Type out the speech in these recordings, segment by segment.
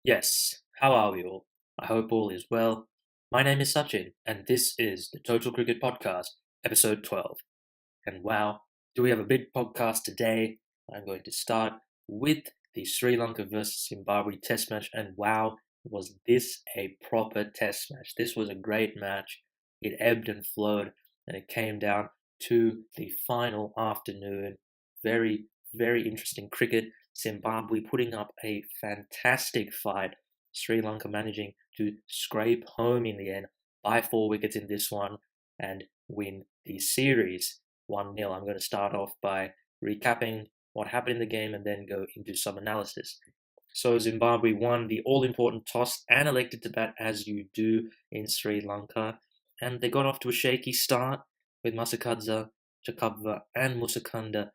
Yes, how are we all? I hope all is well. My name is Sachin, and this is the Total Cricket Podcast, episode 12. And wow, do we have a big podcast today? I'm going to start with the Sri Lanka versus Zimbabwe test match, and wow, was this a proper test match? This was a great match. It ebbed and flowed, and it came down to the final afternoon. Very, very interesting cricket. Zimbabwe putting up a fantastic fight. Sri Lanka managing to scrape home in the end, buy 4 wickets in this one, and win the series 1-0. I'm going to start off by recapping what happened in the game and then go into some analysis. So Zimbabwe won the all-important toss and elected to bat as you do in Sri Lanka, and they got off to a shaky start with Masakadza, Chakabva, and Musakanda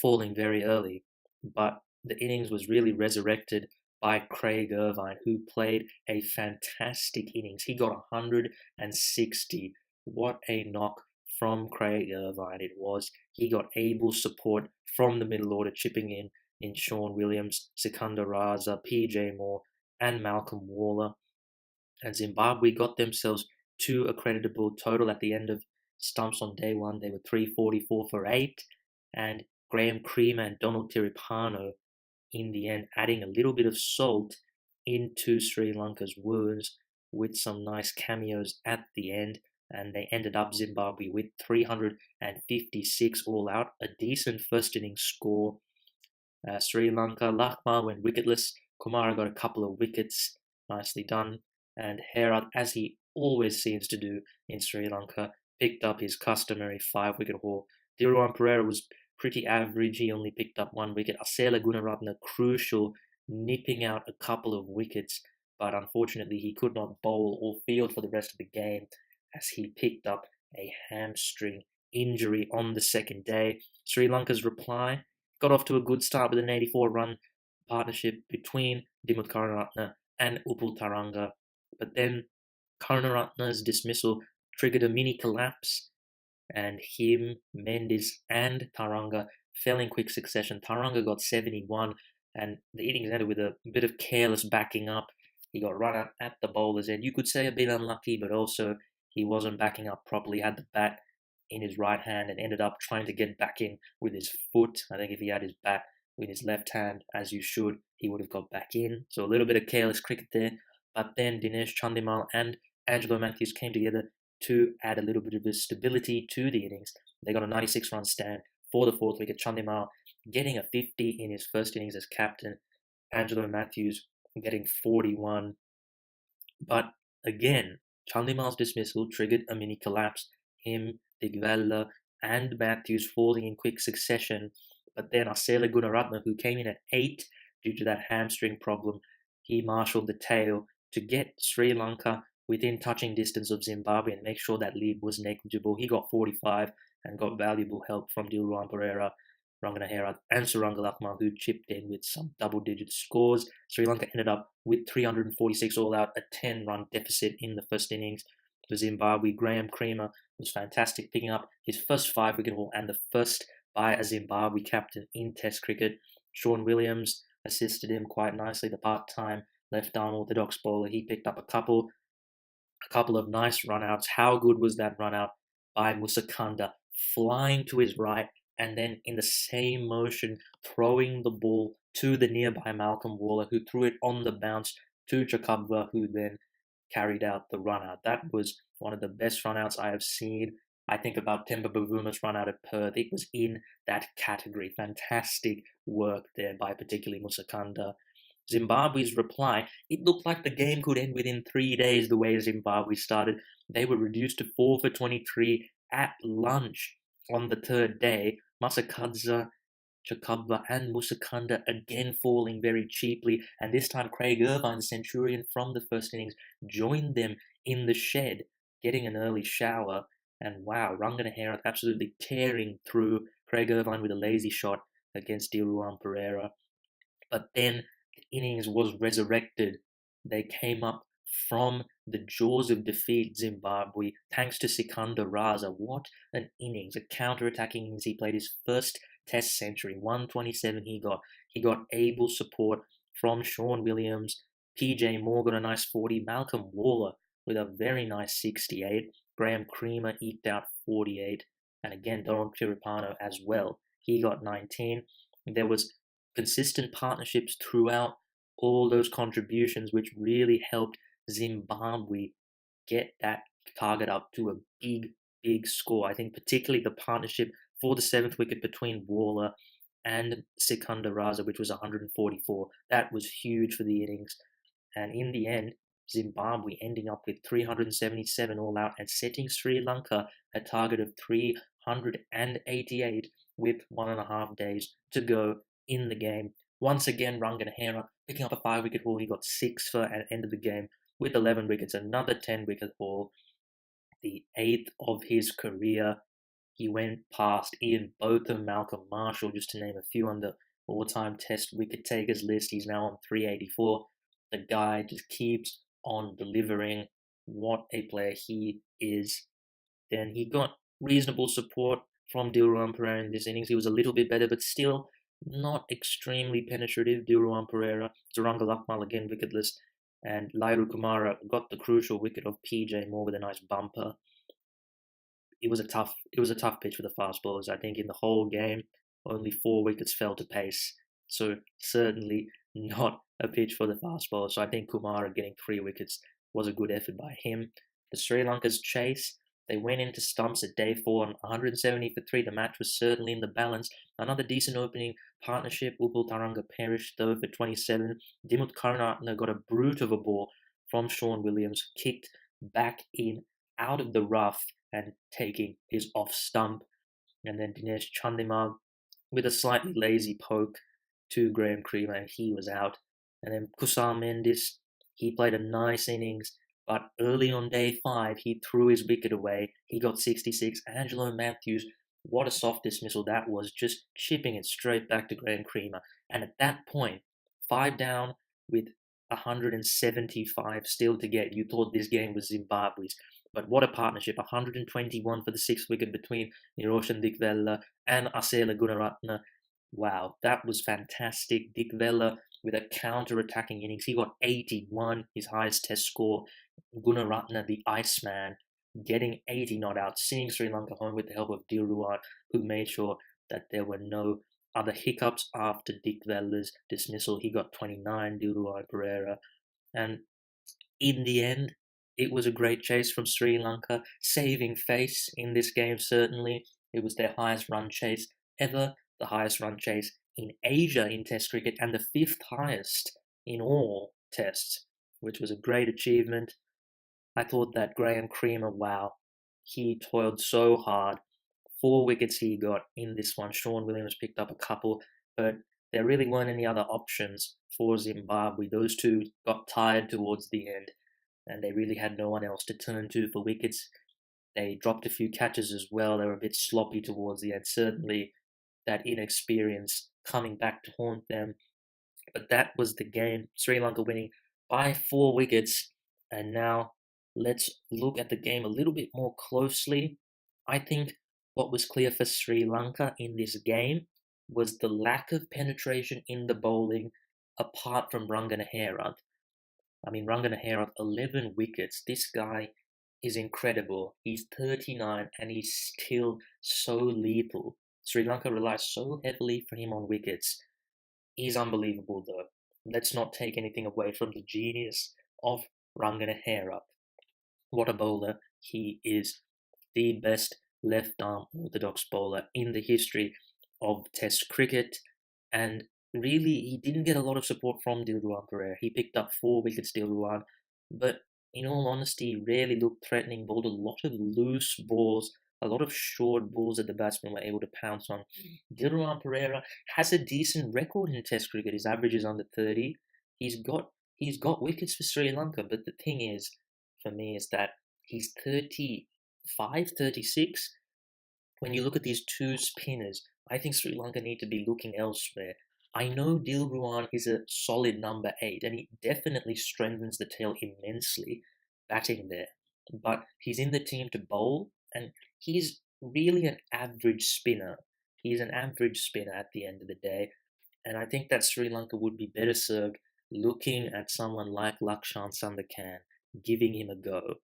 falling very early, but the innings was really resurrected by Craig Irvine, who played a fantastic innings. He got 160. What a knock from Craig Irvine it was. He got able support from the middle order, chipping in Sean Williams, Sikandar Raza, PJ Moore, and Malcolm Waller. And Zimbabwe got themselves to a creditable total at the end of stumps on day one. They were 344 for 8, and Graham Creamer and Donald Tiripano in the end adding a little bit of salt into Sri Lanka's wounds with some nice cameos at the end, and they ended up Zimbabwe with 356 all out, a decent first innings score. Sri Lanka, Lakmal went wicketless. Kumara got a couple of wickets, nicely done, and Herat, as he always seems to do in Sri Lanka, picked up his customary 5 wicket haul. Diruan Pereira was pretty average. He only picked up 1 wicket. Asela Gunaratne, crucial, nipping out a couple of wickets, but unfortunately he could not bowl or field for the rest of the game as he picked up a hamstring injury on the second day. Sri Lanka's reply got off to a good start with an 84-run partnership between Dimuth Karunaratne and Upul Taranga, but then Karunaratne's dismissal triggered a mini collapse, and him, Mendes, and Taranga fell in quick succession. Taranga got 71, and the innings ended with a bit of careless backing up. He got run out at the bowler's end. You could say a bit unlucky, but also he wasn't backing up properly. He had the bat in his right hand and ended up trying to get back in with his foot. I think if he had his bat with his left hand, as you should, he would have got back in. So a little bit of careless cricket there. But then Dinesh Chandimal and Angelo Matthews came together to add a little bit of stability to the innings. They got a 96-run stand for the 4th wicket. Chandimal getting a 50 in his first innings as captain. Angelo Matthews getting 41. But again, Chandimal's dismissal triggered a mini collapse. Him, Digvella, and Matthews falling in quick succession. But then Asela Gunaratne, who came in at 8 due to that hamstring problem, he marshalled the tail to get Sri Lanka within touching distance of Zimbabwe and make sure that lead was negligible. He got 45 and got valuable help from Dilruwan Pereira, Rangana Herat, and Suranga Lakmal, who chipped in with some double-digit scores. Sri Lanka ended up with 346 all out, a 10-run deficit in the first innings. The Zimbabwe, Graham Creamer was fantastic, picking up his first 5 wicket haul and the first by a Zimbabwe captain in Test cricket. Sean Williams assisted him quite nicely, the part-time left-arm orthodox bowler. He picked up a couple of nice run-outs. How good was that run-out by Musakanda, flying to his right and then in the same motion throwing the ball to the nearby Malcolm Waller, who threw it on the bounce to Chakabva, who then carried out the run-out. That was one of the best run-outs I have seen. I think about Temba Bavuma's run-out at Perth. It was in that category. Fantastic work there by particularly Musakanda. Zimbabwe's reply, it looked like the game could end within 3 days the way Zimbabwe started. They were reduced to 4 for 23 at lunch on the third day. Masakadza, Chakabva, and Musakanda again falling very cheaply, and this time Craig Irvine, the Centurion from the first innings, joined them in the shed, getting an early shower. And wow, Rangana Herat absolutely tearing through Craig Irvine with a lazy shot against Dilruwan Pereira. But then the innings was resurrected. They came up from the jaws of defeat, Zimbabwe, thanks to Sikandar Raza. What an innings, a counter-attacking innings. He played his first Test century, 127 he got. He got able support from Sean Williams, PJ Moore got a nice 40. Malcolm Waller with a very nice 68. Graham Creamer eked out 48. And again, Donald Chiripano as well. He got 19. There was consistent partnerships throughout all those contributions, which really helped Zimbabwe get that target up to a big score. I think particularly the partnership for the seventh wicket between Waller and Sikandar Raza, which was 144. That was huge for the innings. And in the end, Zimbabwe ending up with 377 all out and setting Sri Lanka a target of 388 with 1.5 days to go in the game. Once again, Ranganahera picking up a 5-wicket haul. He got 6 for at the end of the game with 11 wickets, another 10-wicket haul, the 8th of his career. He went past Ian Botham, Malcolm Marshall, just to name a few on the all-time Test wicket takers list. He's now on 384. The guy just keeps on delivering. What a player he is. Then he got reasonable support from Dilruwan Pereira in this innings. He was a little bit better, but still not extremely penetrative. Dilruwan Pereira, Zaranga Lakmal again wicketless, and Lairu Kumara got the crucial wicket of PJ Moore with a nice bumper. It was a tough pitch for the fast bowlers. I think in the whole game, only 4 wickets fell to pace. So certainly not a pitch for the fast bowlers. So I think Kumara getting 3 wickets was a good effort by him. The Sri Lanka's chase, they went into stumps at day 4 on 170 for 3. The match was certainly in the balance. Another decent opening partnership. Upul Taranga perished though for 27. Dimut Karunaratne got a brute of a ball from Sean Williams, kicked back in out of the rough and taking his off stump. And then Dinesh Chandimal with a slightly lazy poke to Graham Creamer, and he was out. And then Kusal Mendis, he played a nice innings, but early on day 5, he threw his wicket away. He got 66. Angelo Matthews, what a soft dismissal that was, just chipping it straight back to Graham Creamer. And at that point, 5 down with 175 still to get. You thought this game was Zimbabwe's. But what a partnership. 121 for the 6th wicket between Niroshan Dikvella and Asela Gunaratne. Wow, that was fantastic. Dikvella with a counter-attacking innings. He got 81, his highest test score. Gunaratne, the Iceman, getting 80 not out, seeing Sri Lanka home with the help of Dilruwan, who made sure that there were no other hiccups after Dikvella's dismissal. He got 29, Dilruwan Pereira. And in the end, it was a great chase from Sri Lanka, saving face in this game certainly. It was their highest run chase ever, the highest run chase in Asia in Test cricket, and the 5th highest in all Tests, which was a great achievement. I thought that Graham Creamer, wow, he toiled so hard. 4 wickets he got in this one. Sean Williams picked up a couple, but there really weren't any other options for Zimbabwe. Those two got tired towards the end, and they really had no one else to turn to for wickets. They dropped a few catches as well. They were a bit sloppy towards the end. Certainly that inexperience coming back to haunt them. But that was the game. Sri Lanka winning by 4 wickets. And now let's look at the game a little bit more closely. I think what was clear for Sri Lanka in this game was the lack of penetration in the bowling apart from Ranganahera. I mean, Ranganahera, 11 wickets. This guy is incredible. He's 39 and he's still so lethal. Sri Lanka relies so heavily for him on wickets. He's unbelievable though. Let's not take anything away from the genius of Ranganahera. What a bowler he is. The best left-arm orthodox bowler in the history of Test cricket, and really he didn't get a lot of support from Dilruwan Pereira. He picked up 4 wickets, Dilruwan, but in all honesty, he rarely looked threatening, bowled a lot of loose balls, a lot of short balls that the batsmen were able to pounce on. Dilruwan Pereira has a decent record in Test cricket. His average is under 30. He's got wickets for Sri Lanka, but the thing is, for me, is that he's 35, 36. When you look at these 2 spinners, I think Sri Lanka need to be looking elsewhere. I know Dilruwan is a solid number 8, and he definitely strengthens the tail immensely batting there. But he's in the team to bowl, and he's really an average spinner. He's an average spinner at the end of the day, and I think that Sri Lanka would be better served looking at someone like Lakshan Sandakan, giving him a go.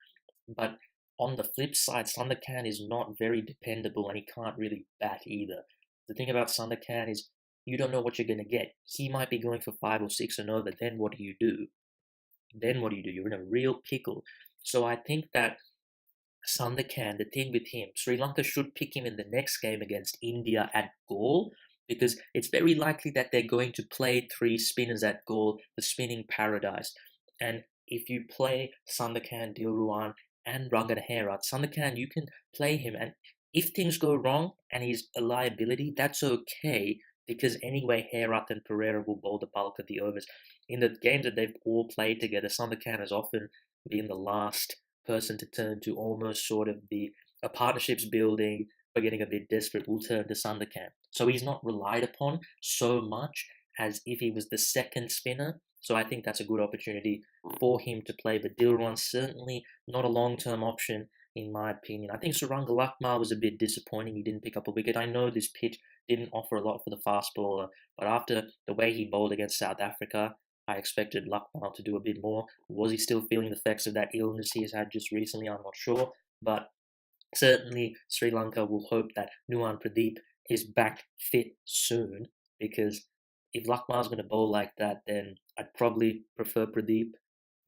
But on the flip side, Sandakan is not very dependable and he can't really bat either. The thing about Sandakan is you don't know what you're going to get. He might be going for 5 or 6 and over. Then what do you do? You're in a real pickle. So I think that Sandakan, the thing with him, Sri Lanka should pick him in the next game against India at Galle because it's very likely that they're going to play 3 spinners at Galle, the spinning paradise. And if you play Sandakan, Dilruwan, and Rangana Herat, Sandakan, you can play him. And if things go wrong and he's a liability, that's okay because anyway, Herat and Pereira will bowl the bulk of the overs. In the games that they've all played together, Sandakan has often been the last person to turn to, almost sort of the a partnerships building. We're getting a bit desperate, we'll turn to Sandakan. So he's not relied upon so much as if he was the second spinner. So I think that's a good opportunity for him to play. But Dilruwan's certainly not a long-term option, in my opinion. I think Suranga Lakmal was a bit disappointing. He didn't pick up a wicket. I know this pitch didn't offer a lot for the fast bowler, but after the way he bowled against South Africa, I expected Lakmal to do a bit more. Was he still feeling the effects of that illness he's had just recently? I'm not sure. But certainly Sri Lanka will hope that Nuwan Pradeep is back fit soon, because if Lakmal's going to bowl like that, then I'd probably prefer Pradeep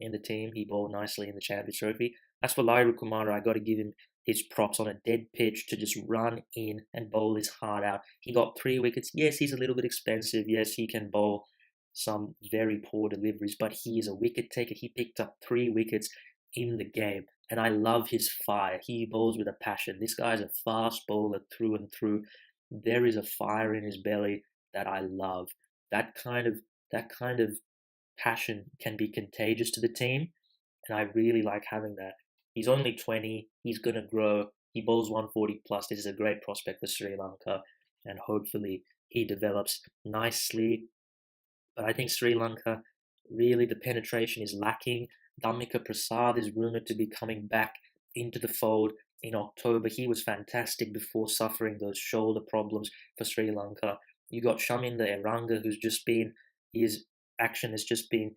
in the team. He bowled nicely in the Champions Trophy. As for Lairu Kumara, I got to give him his props on a dead pitch to just run in and bowl his heart out. He got 3 wickets. Yes, he's a little bit expensive. Yes, he can bowl some very poor deliveries, but he is a wicket taker. He picked up 3 wickets in the game, and I love his fire. He bowls with a passion. This guy's a fast bowler through and through. There is a fire in his belly that I love. That kind of passion can be contagious to the team, and I really like having that. He's only 20. He's going to grow. He bowls 140 plus. This is a great prospect for Sri Lanka, and hopefully he develops nicely. But I think Sri Lanka, really the penetration is lacking. Dhammika Prasad is rumoured to be coming back into the fold in October. He was fantastic before suffering those shoulder problems for Sri Lanka. You got Shaminda Eranga, his action has just been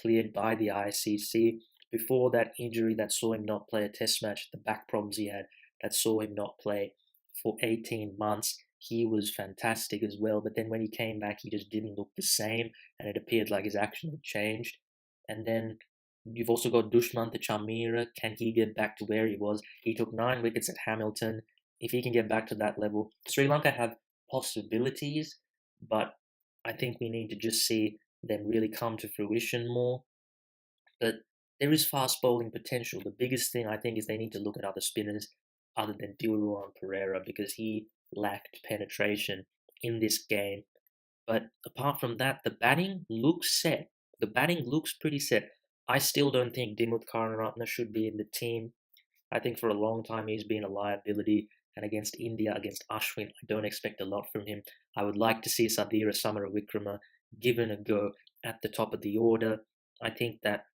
cleared by the ICC. Before that injury that saw him not play a test match, the back problems he had that saw him not play for 18 months, he was fantastic as well. But then when he came back, he just didn't look the same, and it appeared like his action had changed. And then you've also got Dushmantha Chamira. Can he get back to where he was? He took 9 wickets at Hamilton. If he can get back to that level, Sri Lanka have possibilities, but I think we need to just see them really come to fruition more. But there is fast bowling potential. The biggest thing I think is they need to look at other spinners other than Dilruwan Pereira, because he lacked penetration in this game. But apart from that, the batting looks set. The batting looks pretty set. I still don't think Dimuth Karunaratne should be in the team. I think for a long time he's been a liability, and against India, against Ashwin, I don't expect a lot from him. I would like to see Sadira Samarawikrama given a go at the top of the order. I think that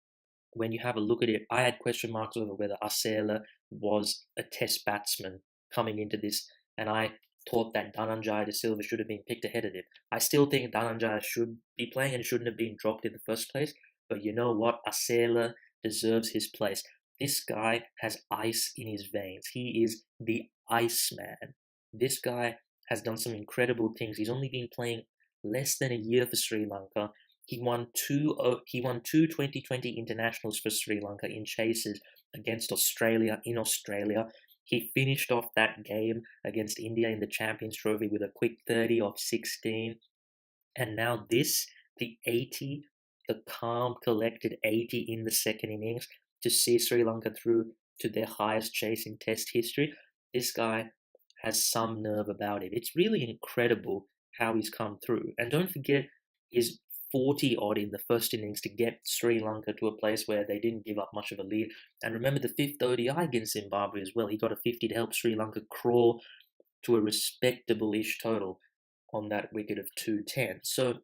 when you have a look at it, I had question marks over whether Asela was a test batsman coming into this, and I thought that Dhananjaya De Silva should have been picked ahead of him. I still think Dhananjaya should be playing and shouldn't have been dropped in the first place, but you know what? Asela deserves his place. This guy has ice in his veins. He is the Iceman. This guy has done some incredible things. He's only been playing less than a year for Sri Lanka. He won two 2020 internationals for Sri Lanka in chases against Australia in Australia. He finished off that game against India in the Champions Trophy with a quick 30 off 16. And now this, the 80, the calm, collected 80 in the second innings to see Sri Lanka through to their highest chase in Test history. This guy has some nerve about him. It's really incredible how he's come through. And don't forget his 40 odd in the first innings to get Sri Lanka to a place where they didn't give up much of a lead. And remember the 5th ODI against Zimbabwe as well. He got a 50 to help Sri Lanka crawl to a respectable-ish total on that wicket of 210. So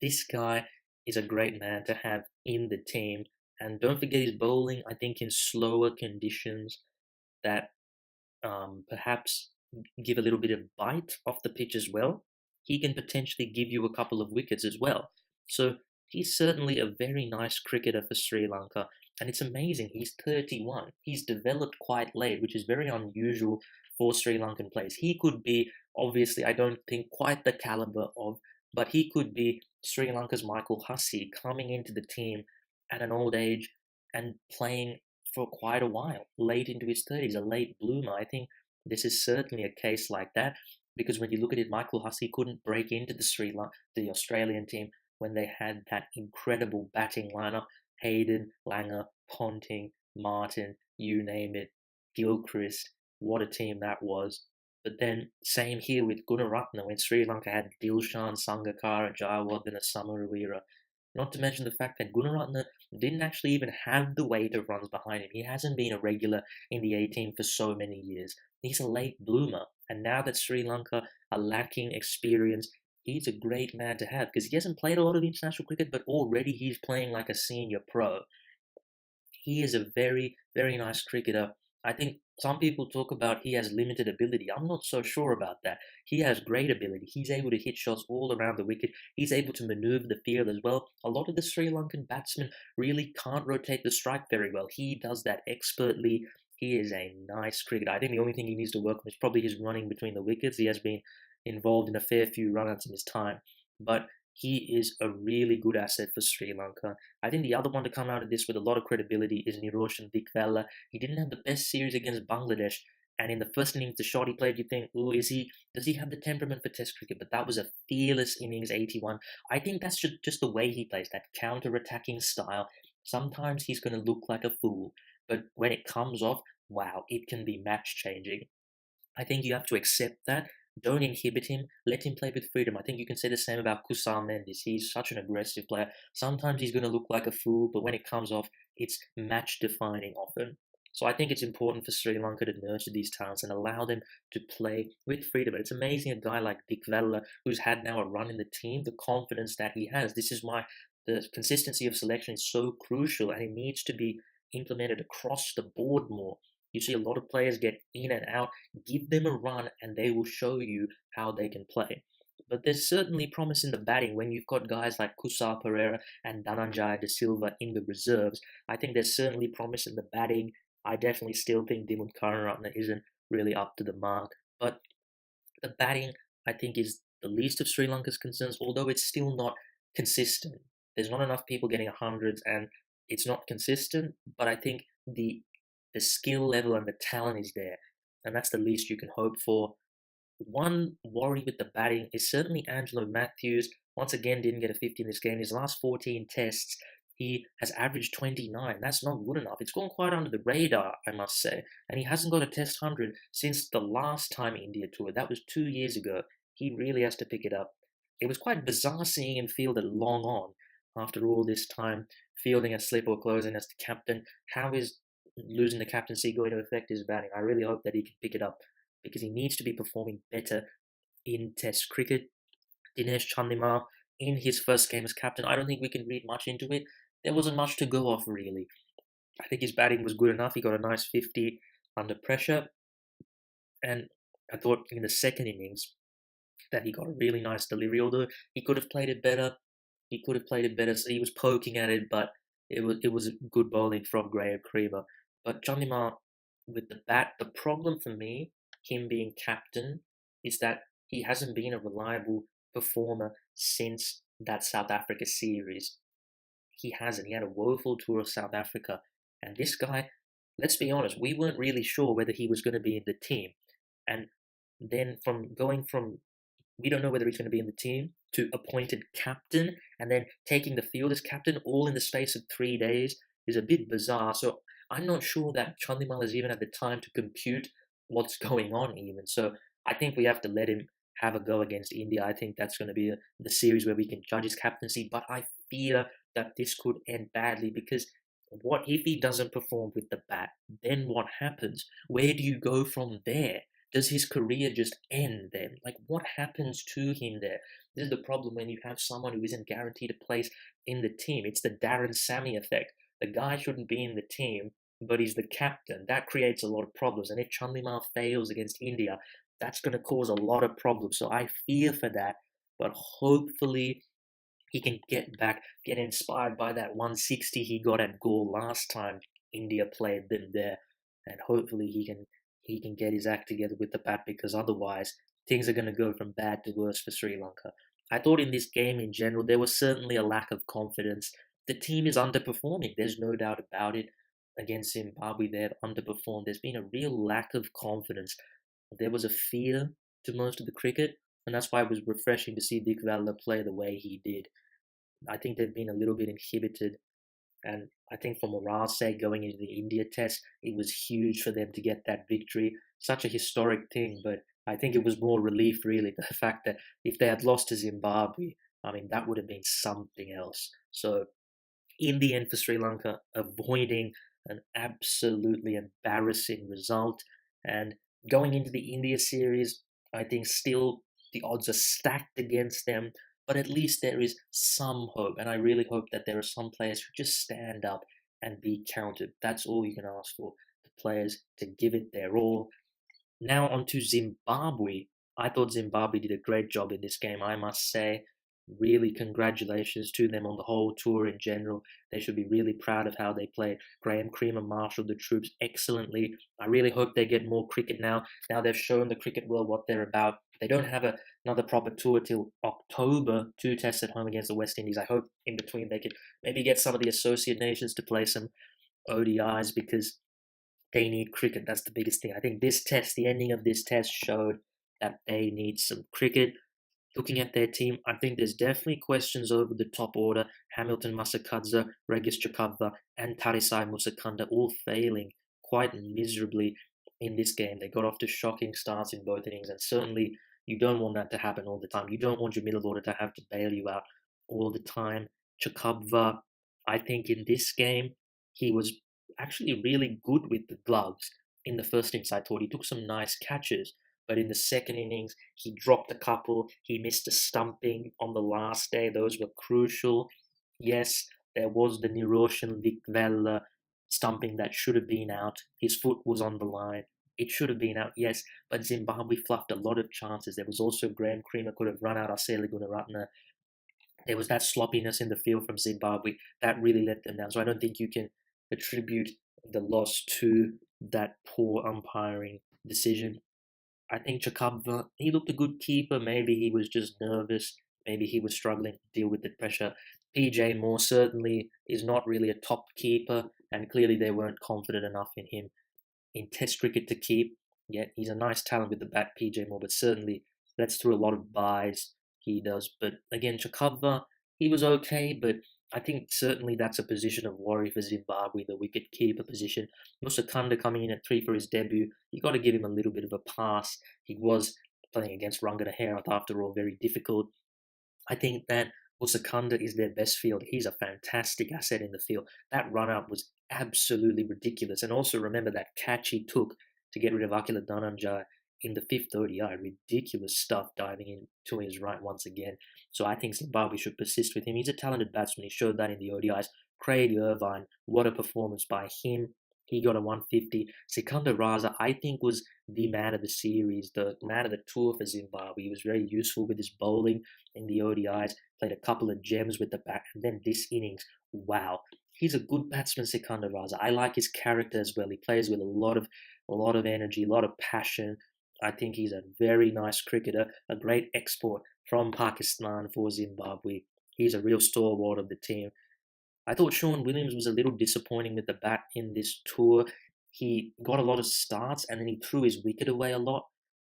this guy is a great man to have in the team. And don't forget his bowling, I think, in slower conditions that perhaps give a little bit of bite off the pitch as well. He can potentially give you a couple of wickets as well. So he's certainly a very nice cricketer for Sri Lanka, and it's amazing. He's 31. He's developed quite late, which is very unusual for Sri Lankan players. He could be, obviously, I don't think quite the caliber of, but he could be Sri Lanka's Michael Hussey coming into the team at an old age and playing for quite a while, late into his 30s, a late bloomer. I think this is certainly a case like that because when you look at it, Michael Hussey couldn't break into the Australian team when they had that incredible batting lineup: Hayden, Langer, Ponting, Martin, you name it, Gilchrist. What a team that was. But then, same here with Gunaratne when Sri Lanka had Dilshan, Sangakkara, Jayawardene, Samarawira. Not to mention the fact that Gunaratne didn't actually even have the weight of runs behind him. He hasn't been a regular in the A team for so many years. He's a late bloomer, and now that Sri Lanka are lacking experience, he's a great man to have because he hasn't played a lot of international cricket, but already he's playing like a senior pro. He is a very, very nice cricketer. I think some people talk about he has limited ability. I'm not so sure about that. He has great ability. He's able to hit shots all around the wicket. He's able to maneuver the field as well. A lot of the Sri Lankan batsmen really can't rotate the strike very well. He does that expertly. He is a nice cricketer. I think the only thing he needs to work on is probably his running between the wickets. He has been involved in a fair few run-outs in his time. But he is a really good asset for Sri Lanka. I think the other one to come out of this with a lot of credibility is Niroshan Dikvella. He didn't have the best series against Bangladesh, and in the first innings, the shot he played, you think, oh, does he have the temperament for Test cricket? But that was a fearless innings, 81. I think that's just the way he plays, that counter-attacking style. Sometimes he's going to look like a fool, but when it comes off, wow, it can be match-changing. I think you have to accept that. Don't inhibit him. Let him play with freedom. I think you can say the same about Kusal Mendis. He's such an aggressive player. Sometimes he's going to look like a fool, but when it comes off, it's match defining often. So I think it's important for Sri Lanka to nurture these talents and allow them to play with freedom. And it's amazing a guy like Dick Vella, who's had now a run in the team, the confidence that he has. This is why the consistency of selection is so crucial and it needs to be implemented across the board more. You see a lot of players get in and out. Give them a run and they will show you how they can play. But there's certainly promise in the batting when you've got guys like Kusal Pereira and Dhananjaya De Silva in the reserves. I think there's certainly promise in the batting. I definitely still think Dimuth Karunaratne isn't really up to the mark. But the batting, I think, is the least of Sri Lanka's concerns, although it's still not consistent. There's not enough people getting hundreds and it's not consistent, but I think the skill level and the talent is there, and that's the least you can hope for. One worry with the batting is certainly Angelo Matthews. Once again, didn't get a 50 in this game. His last 14 tests, he has averaged 29. That's not good enough. It's gone quite under the radar, I must say, and he hasn't got a Test 100 since the last time India toured. That was 2 years ago. He really has to pick it up. It was quite bizarre seeing him field it long on after all this time, fielding a slip or closing as the captain. How is losing the captaincy going to affect his batting? I really hope that he can pick it up because he needs to be performing better in Test cricket. Dinesh Chandimal, in his first game as captain, I don't think we can read much into it. There wasn't much to go off, really. I think his batting was good enough. He got a nice 50 under pressure. And I thought in the second innings that he got a really nice delivery, although he could have played it better. He could have played it better. So he was poking at it, but it was good bowling from Graham Creamer. But Chandimal with the bat, the problem for me, him being captain, is that he hasn't been a reliable performer since that South Africa series. He hasn't. He had a woeful tour of South Africa. And this guy, let's be honest, we weren't really sure whether he was going to be in the team. And then from going from, we don't know whether he's going to be in the team, to appointed captain, and then taking the field as captain all in the space of 3 days is a bit bizarre. So I'm not sure that Chandimal has even had the time to compute what's going on even. So I think we have to let him have a go against India. I think that's going to be the series where we can judge his captaincy. But I fear that this could end badly because what if he doesn't perform with the bat? Then what happens? Where do you go from there? Does his career just end then? Like, what happens to him there? This is the problem when you have someone who isn't guaranteed a place in the team. It's the Darren Sammy effect. The guy shouldn't be in the team, but he's the captain. That creates a lot of problems. And if Chandimal fails against India, that's going to cause a lot of problems. So I fear for that. But hopefully he can get back, get inspired by that 160 he got at goal last time India played them there, and hopefully he can get his act together with the bat, because otherwise things are going to go from bad to worse for Sri Lanka. I thought in this game in general there was certainly a lack of confidence. The team is underperforming. There's no doubt about it. Against Zimbabwe, they've underperformed. There's been a real lack of confidence. There was a fear to most of the cricket, and that's why it was refreshing to see Dick Vella play the way he did. I think they've been a little bit inhibited, and I think for morale's sake, going into the India test, it was huge for them to get that victory. Such a historic thing, but I think it was more relief, really, the fact that if they had lost to Zimbabwe, I mean, that would have been something else. So, in the end, for Sri Lanka, avoiding an absolutely embarrassing result, and going into the India series, I think still the odds are stacked against them, but at least there is some hope, and I really hope that there are some players who just stand up and be counted. That's all you can ask for. The players to give it their all. Now on to Zimbabwe. I thought Zimbabwe did a great job in this game, I must say. Really, congratulations to them on the whole tour in general. They should be really proud of how they played. Graham Creamer marshaled the troops excellently. I really hope they get more cricket now. Now they've shown the cricket world what they're about. They don't have another proper tour till October, 2 tests at home against the West Indies. I hope in between they could maybe get some of the associate nations to play some ODIs, because they need cricket. That's the biggest thing. I think this test, the ending of this test, showed that they need some cricket. Looking at their team, I think there's definitely questions over the top order. Hamilton Masakadza, Regis Chakava, and Tarisai Musakanda all failing quite miserably in this game. They got off to shocking starts in both innings, and certainly you don't want that to happen all the time. You don't want your middle order to have to bail you out all the time. Chakava, I think in this game, he was actually really good with the gloves. In the first innings, I thought he took some nice catches, but in the second innings, he dropped a couple. He missed a stumping on the last day. Those were crucial. Yes, there was the Niroshan Vikvella stumping that should have been out. His foot was on the line. It should have been out, yes, but Zimbabwe fluffed a lot of chances. There was also Graham Creamer could have run out Asela Gunaratne. There was that sloppiness in the field from Zimbabwe that really let them down. So I don't think you can attribute the loss to that poor umpiring decision. I think Chakabva, he looked a good keeper. Maybe he was just nervous. Maybe he was struggling to deal with the pressure. PJ Moore certainly is not really a top keeper, and clearly they weren't confident enough in him in Test cricket to keep. Yet he's a nice talent with the bat, PJ Moore, but certainly lets through a lot of buys. He does. But again, Chakabva, he was okay, but I think certainly that's a position of worry for Zimbabwe, the wicket keeper position. Musakanda coming in at 3 for his debut, you got to give him a little bit of a pass. He was playing against Rangana Herath, after all, very difficult. I think that Musakanda is their best field. He's a fantastic asset in the field. That run up was absolutely ridiculous. And also remember that catch he took to get rid of Akila Dhananjaya in the fifth ODI. Ridiculous stuff, diving into his right once again. So I think Zimbabwe should persist with him. He's a talented batsman. He showed that in the ODIs. Craig Irvine, what a performance by him. He got a 150. Sikandar Raza, I think, was the man of the series, the man of the tour for Zimbabwe. He was very useful with his bowling in the ODIs, played a couple of gems with the bat, and then this innings, wow. He's a good batsman, Sikandar Raza. I like his character as well. He plays with a lot of energy, a lot of passion. I think he's a very nice cricketer, a great export from Pakistan for Zimbabwe. He's a real stalwart of the team. I thought Sean Williams was a little disappointing with the bat in this tour. He got a lot of starts and then he threw his wicket away a lot.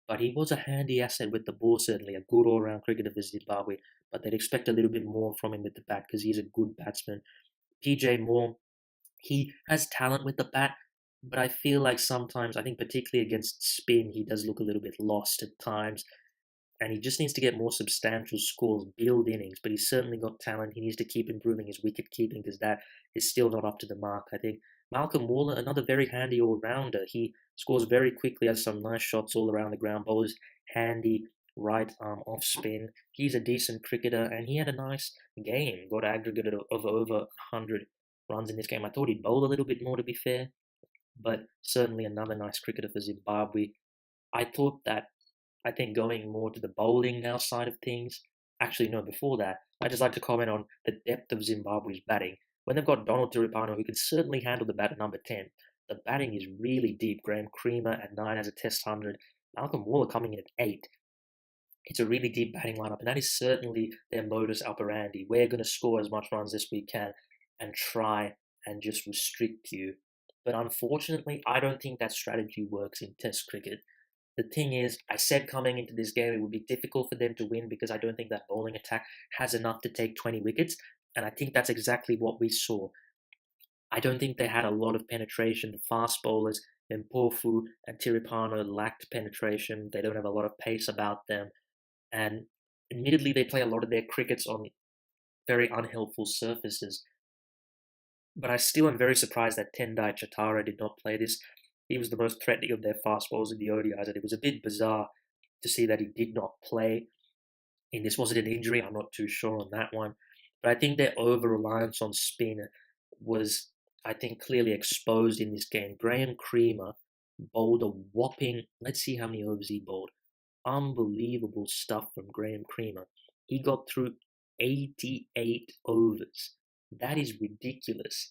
But he was a handy asset with the ball, certainly a good all-round cricketer for Zimbabwe. But they'd expect a little bit more from him with the bat, because he's a good batsman. PJ Moore, he has talent with the bat, but I feel like sometimes, I think particularly against spin, he does look a little bit lost at times, and he just needs to get more substantial scores, build innings. But he's certainly got talent. He needs to keep improving his wicket keeping, because that is still not up to the mark. I think Malcolm Warner, another very handy all-rounder. He scores very quickly, has some nice shots all around the ground, bowls handy right arm off spin. He's a decent cricketer, and he had a nice game. Got aggregated of over 100 runs in this game. I thought he'd bowl a little bit more, to be fair, but certainly another nice cricketer for Zimbabwe. I thought that I think going more to the bowling now side of things, Actually, no, before that, I'd just like to comment on the depth of Zimbabwe's batting. When they've got Donald Tiripano, who can certainly handle the bat at number 10, the batting is really deep. Graham Creamer at 9 as a test 100, Malcolm Warner coming in at 8. It's a really deep batting lineup, and that is certainly their modus operandi. We're going to score as much runs as we can and try and just restrict you. But unfortunately, I don't think that strategy works in Test cricket. The thing is, I said coming into this game it would be difficult for them to win because I don't think that bowling attack has enough to take 20 wickets, and I think that's exactly what we saw. I don't think they had a lot of penetration. The fast bowlers, Mpofu and Tiripano, lacked penetration. They don't have a lot of pace about them, and admittedly, they play a lot of their crickets on very unhelpful surfaces. But I still am very surprised that Tendai Chatara did not play this. He was the most threatening of their fast bowlers in the ODIs, and it was a bit bizarre to see that he did not play. And this wasn't an injury, I'm not too sure on that one. But I think their over reliance on spin was, I think, clearly exposed in this game. Graham Creamer bowled a whopping, let's see how many overs he bowled. Unbelievable stuff from Graham Creamer. He got through 88 overs. That is ridiculous.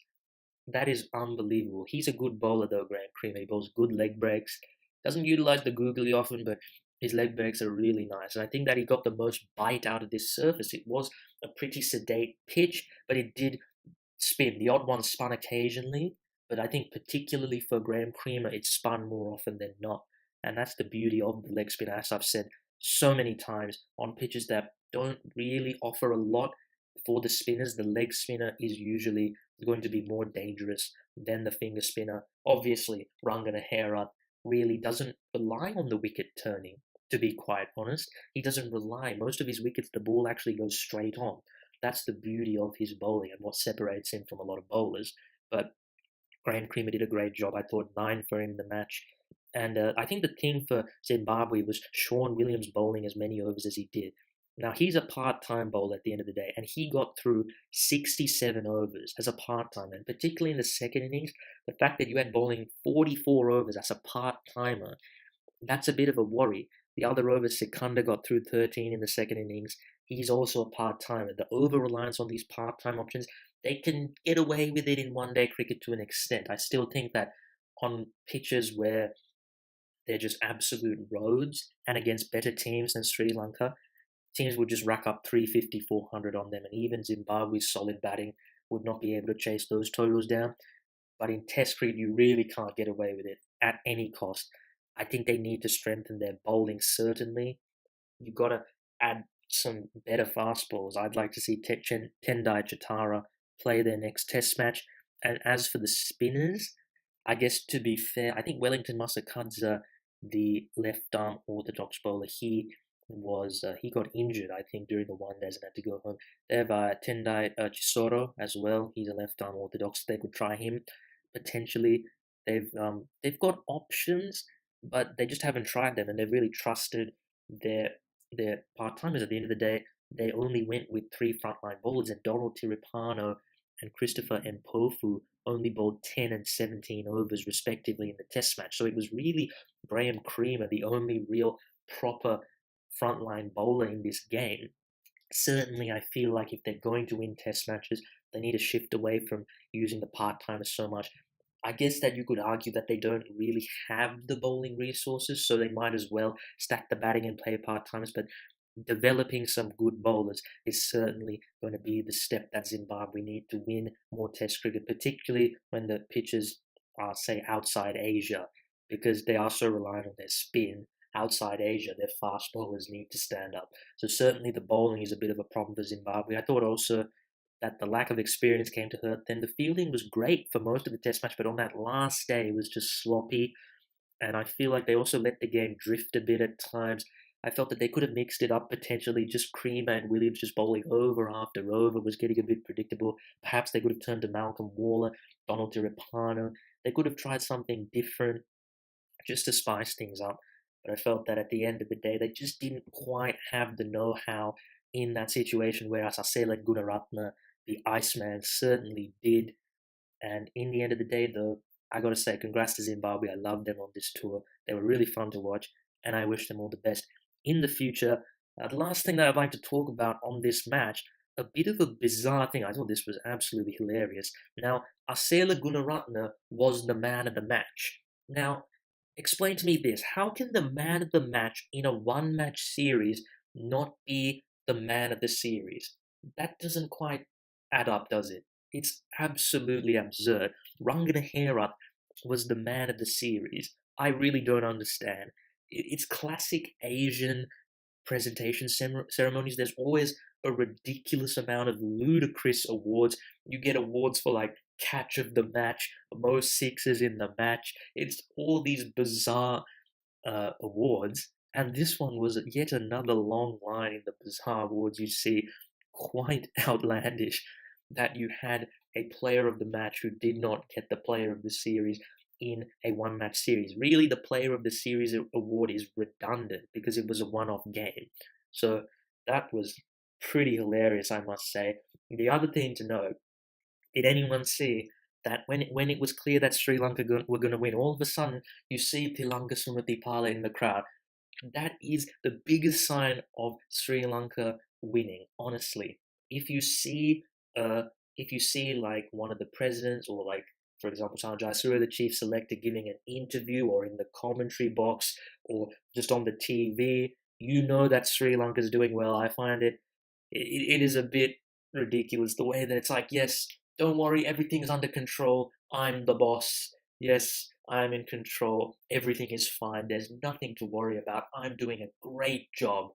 That is unbelievable. He's a good bowler though, Graham Creamer. He bowls good leg breaks. Doesn't utilize the googly often, but his leg breaks are really nice. And I think that he got the most bite out of this surface. It was a pretty sedate pitch, but it did spin. The odd one spun occasionally, but I think particularly for Graham Creamer, it spun more often than not. And that's the beauty of the leg spin, as I've said so many times on pitches that don't really offer a lot for the spinners. The leg spinner is usually going to be more dangerous than the finger spinner. Obviously, Ranganahera really doesn't rely on the wicket turning, to be quite honest. He doesn't rely. Most of his wickets, the ball actually goes straight on. That's the beauty of his bowling and what separates him from a lot of bowlers. But Graham Creamer did a great job. I thought 9 for him in the match. And I think the thing for Zimbabwe was Sean Williams bowling as many overs as he did. Now, he's a part-time bowler at the end of the day, and he got through 67 overs as a part-timer, and particularly in the second innings, the fact that you had bowling 44 overs as a part-timer, that's a bit of a worry. The other overs, Sekunda got through 13 in the second innings. He's also a part-timer. The over-reliance on these part-time options, they can get away with it in one-day cricket to an extent. I still think that on pitches where they're just absolute roads and against better teams than Sri Lanka, teams would just rack up 350, 400 on them, and even Zimbabwe's solid batting would not be able to chase those totals down. But in Test cricket, you really can't get away with it at any cost. I think they need to strengthen their bowling, certainly. You've got to add some better fast balls. I'd like to see Tendai Chatara play their next Test match. And as for the spinners, I guess to be fair, I think Wellington Masakadza, the left-arm orthodox bowler, he got injured, I think, during the one days and had to go home. They have Tendai Chisoro as well. He's a left-arm orthodox. They could try him potentially. They've got options, but they just haven't tried them, and they've really trusted their part-timers. At the end of the day, they only went with 3 frontline bowlers, and Donald Tiripano and Christopher Mpofu only bowled 10 and 17 overs respectively in the Test match. So it was really Graham Creamer, the only real proper frontline bowler in this game. Certainly, I feel like if they're going to win Test matches, they need to shift away from using the part-timers so much. I guess that you could argue that they don't really have the bowling resources, so they might as well stack the batting and play part-timers, but developing some good bowlers is certainly going to be the step that Zimbabwe need to win more Test cricket, particularly when the pitches are, say, outside Asia, because they are so reliant on their spin. Outside Asia, their fast bowlers need to stand up. So certainly the bowling is a bit of a problem for Zimbabwe. I thought also that the lack of experience came to hurt them. The fielding was great for most of the Test match, but on that last day it was just sloppy. And I feel like they also let the game drift a bit at times. I felt that they could have mixed it up potentially. Just Creamer and Williams just bowling over after over was getting a bit predictable. Perhaps they could have turned to Malcolm Warner, Donald Tiripano. They could have tried something different just to spice things up. But I felt that at the end of the day, they just didn't quite have the know-how in that situation, whereas Asela Gunaratne, the Iceman, certainly did. And in the end of the day, though, I got to say, congrats to Zimbabwe. I loved them on this tour. They were really fun to watch, and I wish them all the best in the future. The last thing that I'd like to talk about on this match, a bit of a bizarre thing. I thought this was absolutely hilarious. Now, Asela Gunaratne was the man of the match. Now, explain to me this. How can the man of the match in a one-match series not be the man of the series? That doesn't quite add up, does it? It's absolutely absurd. Ranganahera was the man of the series. I really don't understand. It's classic Asian presentation ceremonies. There's always a ridiculous amount of ludicrous awards. You get awards for like catch of the match, most sixes in the match. It's all these bizarre awards, and this one was yet another long line in the bizarre awards you see, quite outlandish, that you had a player of the match who did not get the player of the series in a one match series. Really, the player of the series award is redundant because it was a one off game. So that was pretty hilarious, I must say. The other thing to note, did anyone see that when it was clear that Sri Lanka were going to win, all of a sudden you see Tilanga Sumatipala in the crowd? That is the biggest sign of Sri Lanka winning, honestly. If you see uh if you see like one of the presidents, or like for example Sanjay Surya, the chief selector, giving an interview or in the commentary box or just on the TV, you know that Sri Lanka is doing well. I find it is a bit ridiculous the way that it's like, yes, don't worry, everything's under control. I'm the boss. Yes, I'm in control. Everything is fine. There's nothing to worry about. I'm doing a great job.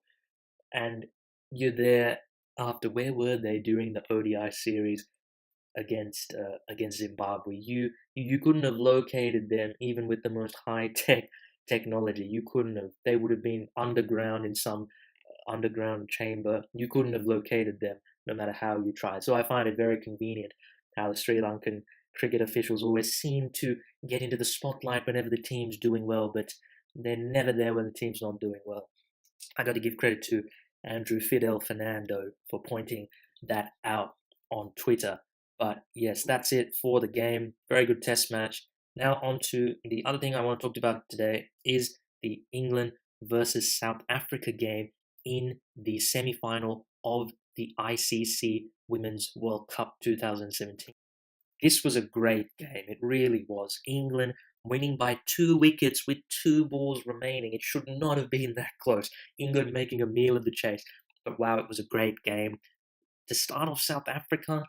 And you're there after, where were they during the ODI series against Zimbabwe? You couldn't have located them even with the most high tech technology. You couldn't have. They would have been underground in some underground chamber. You couldn't have located them no matter how you tried. So I find it very convenient how the Sri Lankan cricket officials always seem to get into the spotlight whenever the team's doing well, but they're never there when the team's not doing well. I got to give credit to Andrew Fidel Fernando for pointing that out on Twitter. But yes, that's it for the game. Very good test match. Now on to the other thing I want to talk about today is the England versus South Africa game in the semi-final of the ICC Women's World Cup 2017. This was a great game. It really was. England winning by 2 wickets with 2 balls remaining. It should not have been that close. England making a meal of the chase. But wow, it was a great game. To start off, South Africa,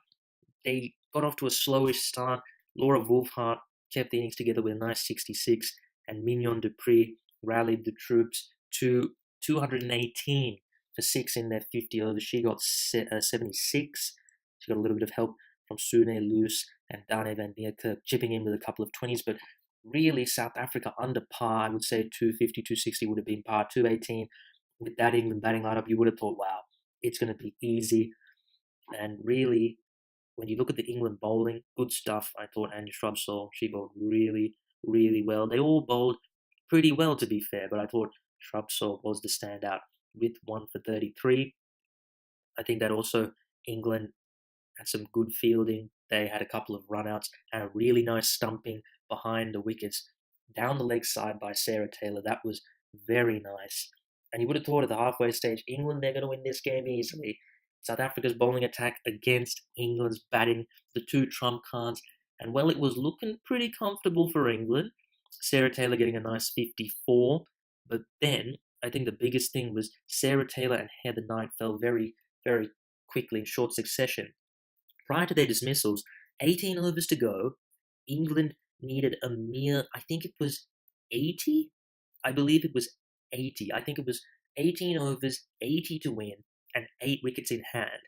they got off to a slowish start. Laura Wolfhard kept the innings together with a nice 66, and Mignon Dupree rallied the troops to 218 for 6 in their 50 overs. She got 76. She got a little bit of help from Sune Loose and Dane van Niekerk chipping in with a couple of 20s, but really South Africa under par. I would say 250, 260 would have been par. 218 with that England batting lineup, you would have thought, wow, it's going to be easy. And really, when you look at the England bowling, good stuff. I thought Andy Shrubsole, she bowled really, really well. They all bowled pretty well, to be fair, but I thought Shrubsole was the standout with 1 for 33. I think that also England had some good fielding. They had a couple of runouts and a really nice stumping behind the wickets down the leg side by Sarah Taylor. That was very nice. And you would have thought at the halfway stage, England, they're going to win this game easily. South Africa's bowling attack against England's batting, the two trump cards. And well, it was looking pretty comfortable for England. Sarah Taylor getting a nice 54. But then I think the biggest thing was Sarah Taylor and Heather Knight fell very, very quickly in short succession. Prior to their dismissals, 18 overs to go, England needed a mere, I think it was 80? I believe it was 80. I think it was 18 overs, 80 to win, and 8 wickets in hand.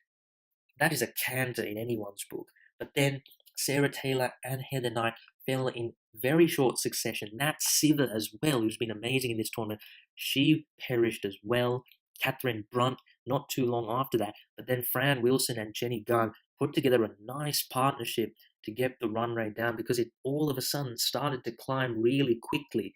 That is a canter in anyone's book. But then Sarah Taylor and Heather Knight fell in very short succession. Nat Siver as well, who's been amazing in this tournament, she perished as well. Catherine Brunt not too long after that. But then Fran Wilson and Jenny Gunn put together a nice partnership to get the run rate down because it all of a sudden started to climb really quickly.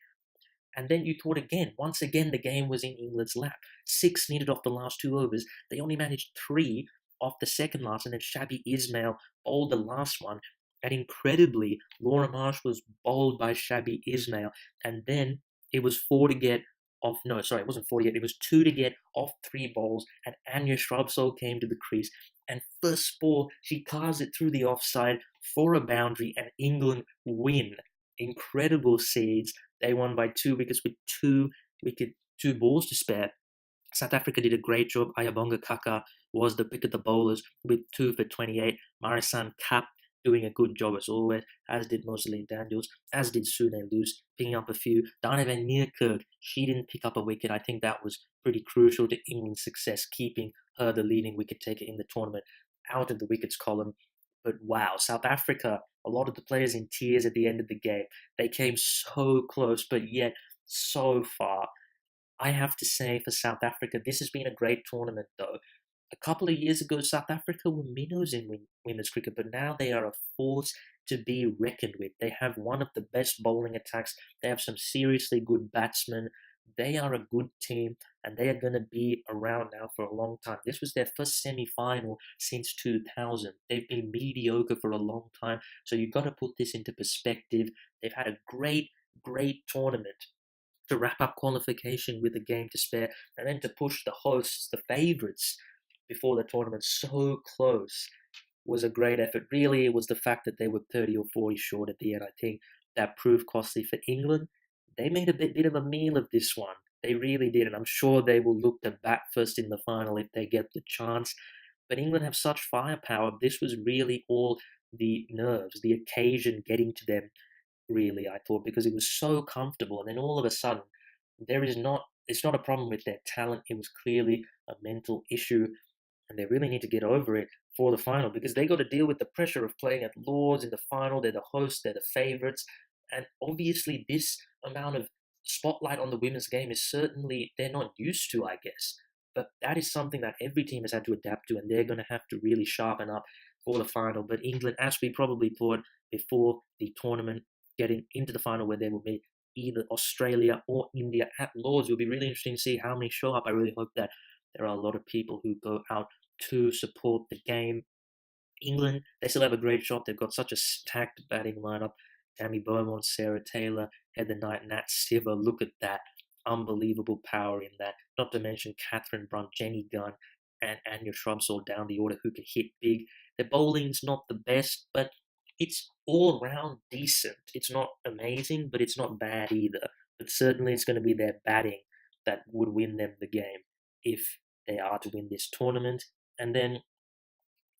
And then you thought again, once again, the game was in England's lap. 6 needed off the last 2 overs. They only managed 3 off the second last, and then Shabby Ismail bowled the last one. And incredibly, Laura Marsh was bowled by Shabby Ismail. And then it was 4 to get off. No, sorry, it wasn't 48. It was 2 to get off 3 balls, and Anya Shrubsole came to the crease. And first ball, she carves it through the offside for a boundary, and England win. Incredible seeds. They won by 2 wickets with 2 balls to spare. South Africa did a great job. Ayabonga Kaka was the pick of the bowlers with 2 for 28. Marisan Kap doing a good job as always, as did Moseley Daniels, as did Sune Luce, picking up a few. Dana van Niekerk, she didn't pick up a wicket. I think that was pretty crucial to England's success, keeping her the leading wicket taker in the tournament out of the wickets column. But wow, South Africa, a lot of the players in tears at the end of the game. They came so close, but yet so far. I have to say for South Africa, this has been a great tournament though. A couple of years ago, South Africa were minnows in women's cricket, but now they are a force to be reckoned with. They have one of the best bowling attacks. They have some seriously good batsmen. They are a good team, and they are going to be around now for a long time. This was their first semi-final since 2000. They've been mediocre for a long time, so you've got to put this into perspective. They've had a great tournament to wrap up qualification with a game to spare, and then to push the hosts, the favourites, before the tournament so close was a great effort. Really, it was the fact that they were 30 or 40 short at the end. I think that proved costly for England. They made a bit of a meal of this one. They really did, and I'm sure they will look to bat first in the final if they get the chance. But England have such firepower. This was really all the nerves, the occasion getting to them, really, I thought, because it was so comfortable. And then all of a sudden, it's not a problem with their talent. It was clearly a mental issue, and they really need to get over it for the final because they got to deal with the pressure of playing at Lords in the final. They're the hosts, they're the favourites, and obviously this amount of spotlight on the women's game is certainly they're not used to, I guess. But that is something that every team has had to adapt to, and they're going to have to really sharpen up for the final. But England, as we probably thought before the tournament, getting into the final where they will meet either Australia or India at Lords. It'll be really interesting to see how many show up. I really hope that there are a lot of people who go out to support the game. England, they still have a great shot. They've got such a stacked batting lineup. Tammy Beaumont, Sarah Taylor, Heather Knight, Nat Siver. Look at that. Unbelievable power in that. Not to mention Catherine Brunt, Jenny Gunn, and Anya Shrubsole down the order who can hit big. Their bowling's not the best, but it's all round decent. It's not amazing, but it's not bad either. But certainly it's going to be their batting that would win them the game if they are to win this tournament. And then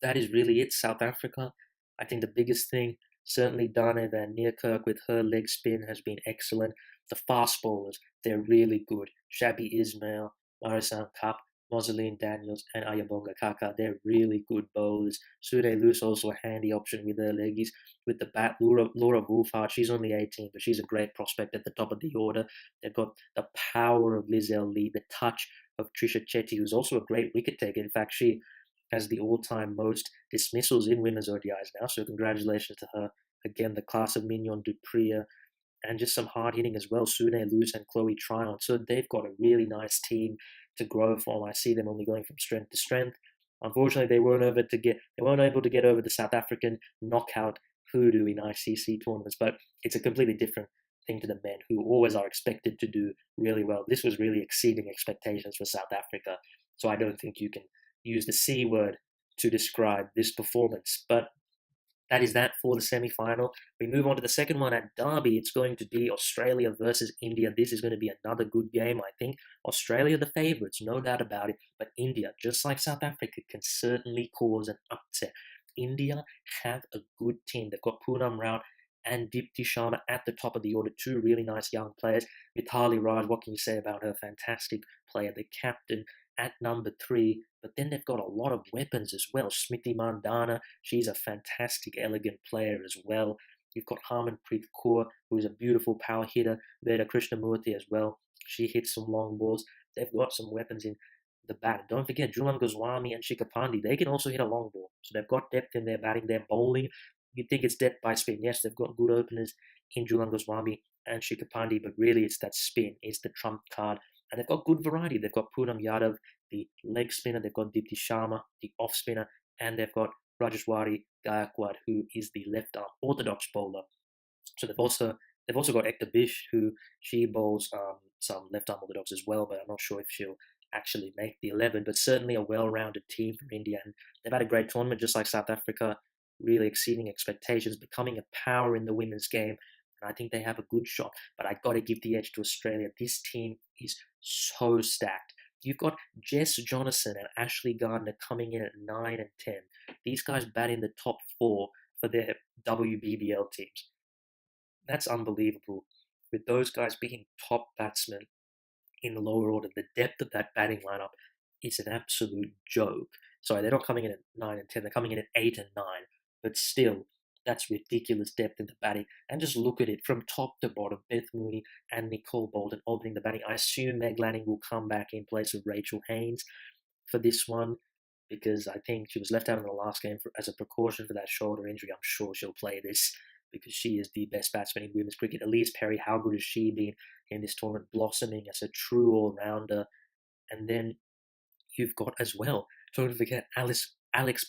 that is really it. South Africa, I think the biggest thing, certainly Dana van Niekerk with her leg spin has been excellent. The fast bowlers, they're really good. Shabby Ismail, Marisan Kap, Moseley Daniels, and Ayabonga Kaka, they're really good bowlers. Sune Luce also a handy option with her leggies. With the bat, Laura Wolfhard, she's only 18, but she's a great prospect at the top of the order. They've got the power of Lizelle Lee, the touch of Trisha Chetty, who's also a great wicket taker. In fact, she has the all-time most dismissals in women's ODIs now, so congratulations to her. Again, the class of Mignon Dupria, and just some hard hitting as well, Sune Luce and Chloe Tryon. So they've got a really nice team to grow from. I see them only going from strength to strength. Unfortunately, they weren't able to get over the South African knockout hoodoo in ICC tournaments, but it's a completely different thing to the men, who always are expected to do really well. This was really exceeding expectations for South Africa, so I don't think you can use the C word to describe this performance. But that is that for the semi-final. We move on to the second one at Derby. It's going to be Australia versus India. This is going to be another good game, I think. Australia the favourites, no doubt about it. But India, just like South Africa, can certainly cause an upset. India have a good team. They've got Poonam Rao and Dipti Sharma at the top of the order. Two really nice young players. Mithali Raj, what can you say about her? Fantastic player. The captain at number 3, but then they've got a lot of weapons as well. Smriti Mandana, she's a fantastic, elegant player as well. You've got Harmanpreet Kaur, who's a beautiful power hitter. Veda Krishnamurti as well. She hits some long balls. They've got some weapons in the bat. Don't forget Julan Goswami and Shikha Pandey. They can also hit a long ball. So they've got depth in their batting, their bowling. You think it's depth by spin. Yes, they've got good openers in Julan Goswami and Shikha Pandey, but really it's that spin. It's the trump card. And they've got good variety. They've got Poonam Yadav, the leg spinner. They've got Dipti Sharma, the off spinner. And they've got Rajeshwari Gaikwad, who is the left arm orthodox bowler. So they've also got Ekta Bish, who she bowls some left-arm orthodox as well, but I'm not sure if she'll actually make the 11. But certainly a well-rounded team from India, and they've had a great tournament, just like South Africa, really exceeding expectations, becoming a power in the women's game. And I think they have a good shot. But I got to give the edge to Australia. This team is so stacked. You've got Jess Jonathan and Ashley Gardner coming in at 9 and 10. These guys bat in the top 4 for their WBBL teams. That's unbelievable. With those guys being top batsmen in the lower order, the depth of that batting lineup is an absolute joke. Sorry, they're not coming in at 9 and 10, they're coming in at 8 and 9. But still, that's ridiculous depth in the batting. And just look at it from top to bottom. Beth Mooney and Nicole Bolton opening the batting. I assume Meg Lanning will come back in place of Rachel Haynes for this one, because I think she was left out in the last game as a precaution for that shoulder injury. I'm sure she'll play this because she is the best batsman in women's cricket. Elise Perry, how good has she been in this tournament, blossoming as a true all-rounder? And then you've got as well, don't forget Alex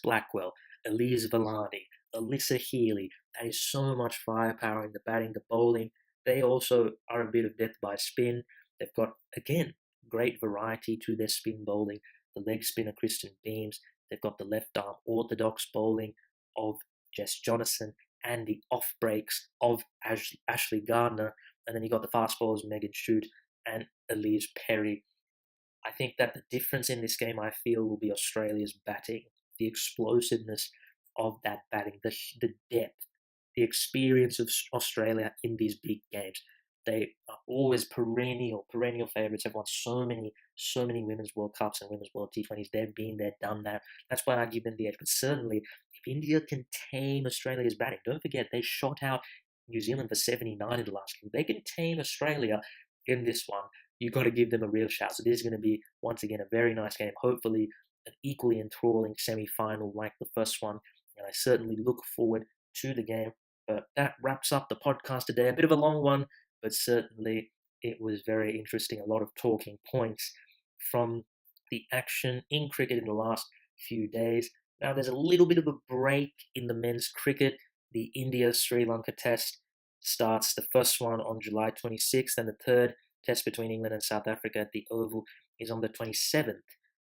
Blackwell, Elise Villani, Alyssa Healy. That is so much firepower in the batting, the bowling. They also are a bit of depth by spin. They've got, again, great variety to their spin bowling. The leg spinner Kristen Beams. They've got the left arm orthodox bowling of Jess Jonathan and the off breaks of Ashley Gardner. And then you got the fast bowlers Megan Shute and Elise Perry. I think that the difference in this game, I feel, will be Australia's batting, the explosiveness of that batting, the depth, the experience of Australia in these big games. They are always perennial favourites. They've won so many Women's World Cups and Women's World T20s. They've been there, done that. That's why I give them the edge. But certainly, if India can tame Australia's batting, don't forget they shot out New Zealand for 79 in the last game. They can tame Australia in this one. You've got to give them a real shout. So this is going to be, once again, a very nice game. Hopefully, an equally enthralling semi-final like the first one. And I certainly look forward to the game. But that wraps up the podcast today. A bit of a long one, but certainly it was very interesting. A lot of talking points from the action in cricket in the last few days. Now, there's a little bit of a break in the men's cricket. The India-Sri Lanka test starts, the first one on July 26th, and the third test between England and South Africa at the Oval is on the 27th.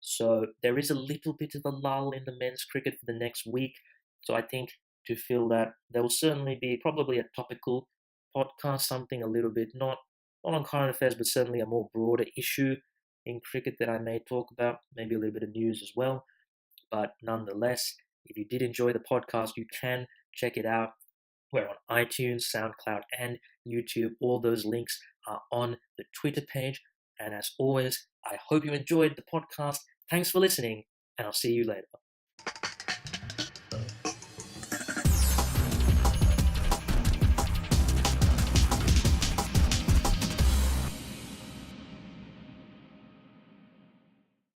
So there is a little bit of a lull in the men's cricket for the next week. So I think to fill that, there will certainly be probably a topical podcast, something a little bit, not on current affairs, but certainly a more broader issue in cricket that I may talk about, maybe a little bit of news as well. But nonetheless, if you did enjoy the podcast, you can check it out. We're on iTunes, SoundCloud, and YouTube. All those links are on the Twitter page. And as always, I hope you enjoyed the podcast. Thanks for listening, and I'll see you later.